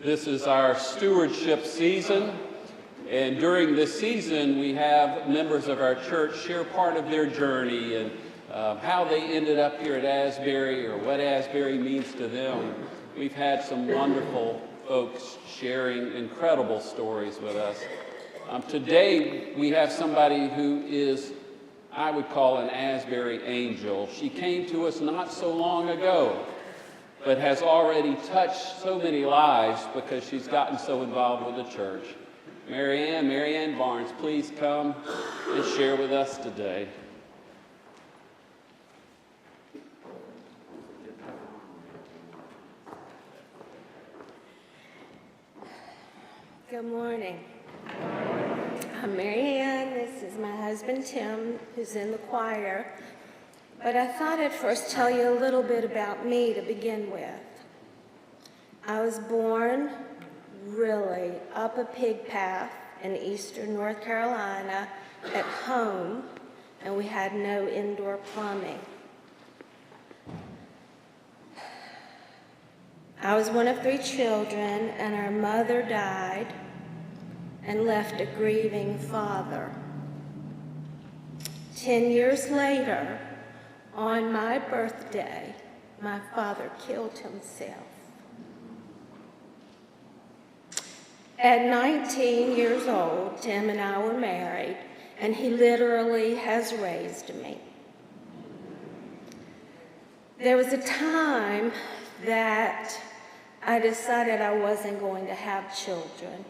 This is our stewardship season, and during this season we have members of our church share part of their journey and how they ended up here at Asbury or what Asbury means to them. We've had some wonderful folks sharing incredible stories with us. Today we have somebody who is, I would call, an Asbury angel. She came to us not so long ago, but has already touched so many lives because she's gotten so involved with the church. Mary Ann Barnes, please come and share with us today. Good morning. I'm Mary Ann. This is my husband Tim, who's in the choir. But I thought I'd first tell you a little bit about me to begin with. I was born really up a pig path in eastern North Carolina at home, and we had no indoor plumbing. I was one of 3 children, and our mother died and left a grieving father. 10 years later, on my birthday, my father killed himself. At 19 years old, Tim and I were married, and he literally has raised me. There was a time that I decided I wasn't going to have children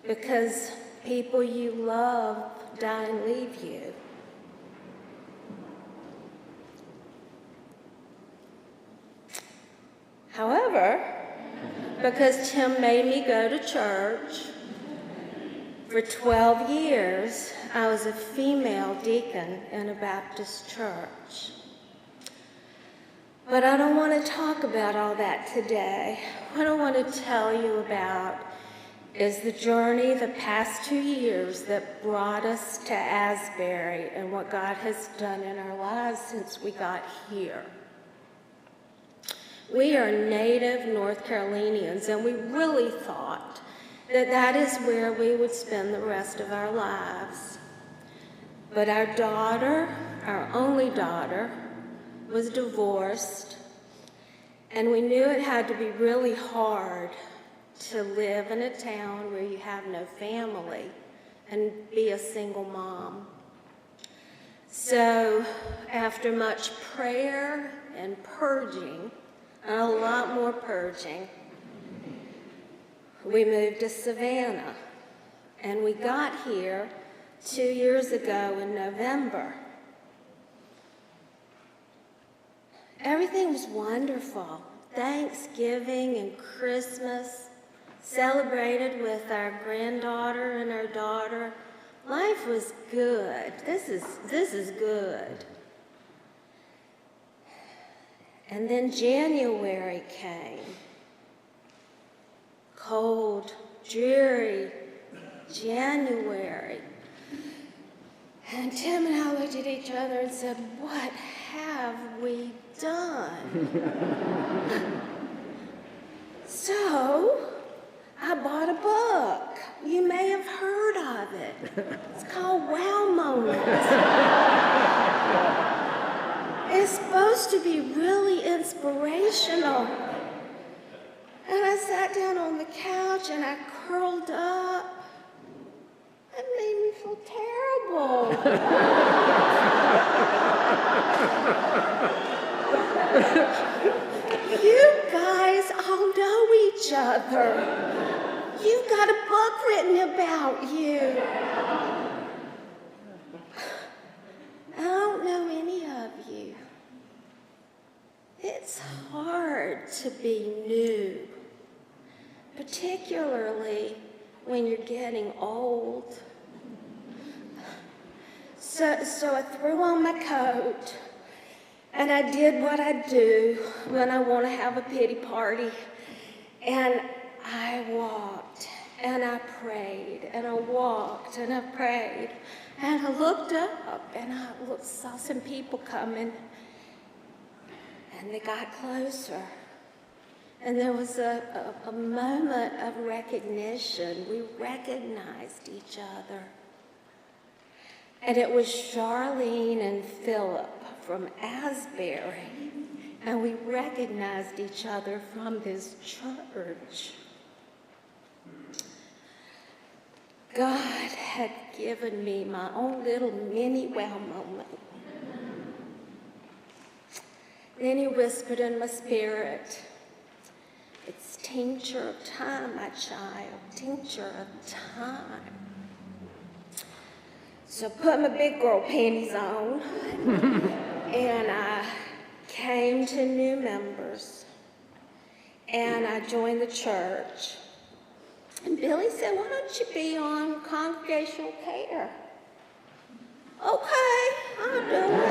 because people you love die and leave you. However, because Tim made me go to church, for 12 years, I was a female deacon in a Baptist church. But I don't want to talk about all that today. What I want to tell you about is the journey the past 2 years that brought us to Asbury and what God has done in our lives since we got here. We are native North Carolinians, and we really thought that that is where we would spend the rest of our lives. But our daughter, our only daughter, was divorced, and we knew it had to be really hard to live in a town where you have no family and be a single mom. So after much prayer and purging, and a lot more purging, we moved to Savannah, and we got here 2 years ago in November. Everything was wonderful. Thanksgiving and Christmas, celebrated with our granddaughter and our daughter. Life was good. This is good. And then January came. Cold, dreary January. And Tim and I looked at each other and said, "What have we done?" So I bought a book. You may have heard of it. It's called Wow Moments. It's supposed to be really inspirational. And I sat down on the couch and I curled up. It made me feel terrible. You guys all know each other. You've got a book written about you. I don't know any of you. It's hard to be new, particularly when you're getting old. So I threw on my coat, and I did what I do when I want to have a pity party. And I walked, and I prayed, and I walked, and I prayed. And I looked up, and I saw some people coming, and they got closer. And there was a moment of recognition. We recognized each other. And it was Charlene and Philip from Asbury. And we recognized each other from this church. God had given me my own little mini wow moment. Then he whispered in my spirit, "It's tincture of time, my child, tincture of time." So I put my big girl panties on, and I came to new members, and I joined the church. And Billy said, "Why don't you be on congregational care?" "Okay, I'll do it."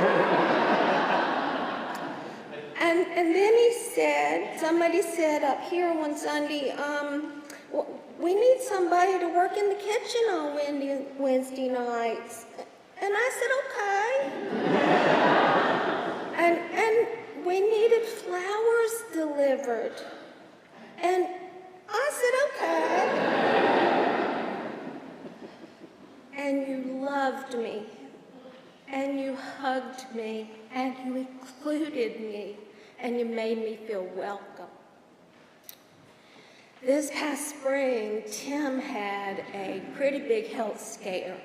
And then he said, somebody said up here one Sunday, "We need somebody to work in the kitchen on Wednesday nights." And I said, "Okay." And we needed flowers delivered. And I said, "Okay." And you loved me, and you hugged me, and you included me, and you made me feel welcome. This past spring, Tim had a pretty big health scare,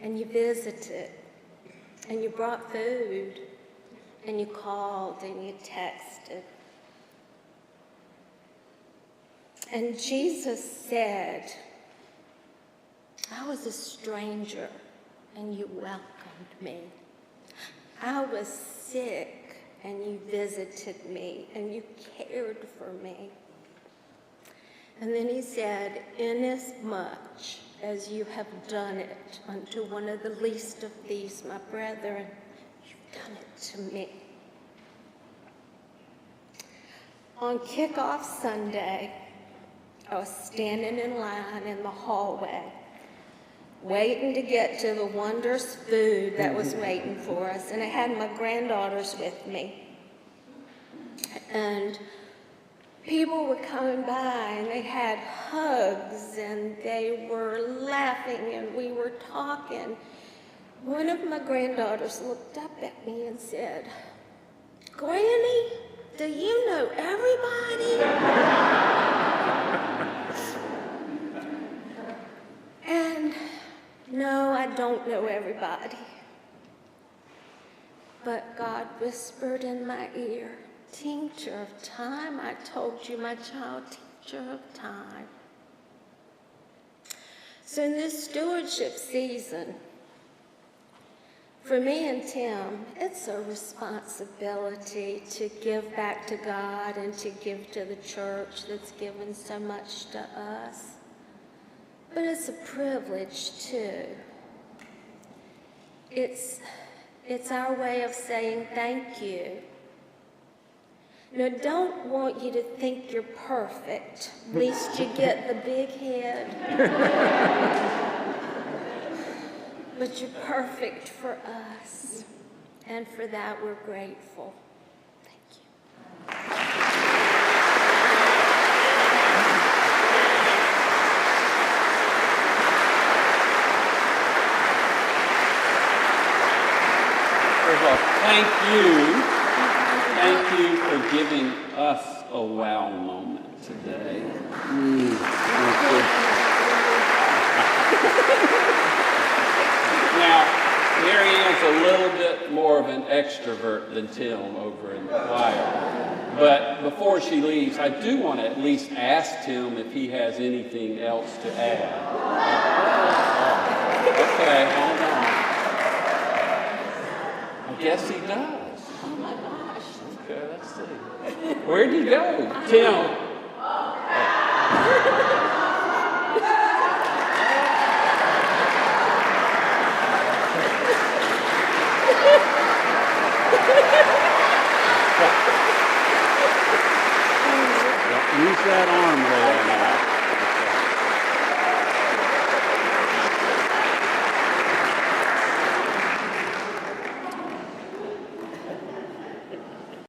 and you visited, and you brought food, and you called, and you texted. And Jesus said, "I was a stranger, and you welcomed me. I was sick, and you visited me, and you cared for me." And then he said, "Inasmuch as you have done it unto one of the least of these, my brethren, you've done it to me." On kickoff Sunday, I was standing in line in the hallway, waiting to get to the wondrous food that was waiting for us. And I had my granddaughters with me. And people were coming by, and they had hugs, and they were laughing, and we were talking. One of my granddaughters looked up at me and said, "Granny, do you know everybody?" And no, I don't know everybody. But God whispered in my ear, "Tincture of time, I told you, my child, tincture of time." So in this stewardship season, for me and Tim, it's a responsibility to give back to God and to give to the church that's given so much to us. But it's a privilege too. It's our way of saying thank you. Now, don't want you to think you're perfect. At least you get the big head. But you're perfect for us. And for that, we're grateful. Thank you. First of all, thank you. Thank you for giving us a wow moment today. Now, Mary Ann's a little bit more of an extrovert than Tim over in the choir. But before she leaves, I do want to at least ask Tim if he has anything else to add. Okay, hold on. I guess he does. Oh my gosh. Okay, let's see. Where'd you go? Tim.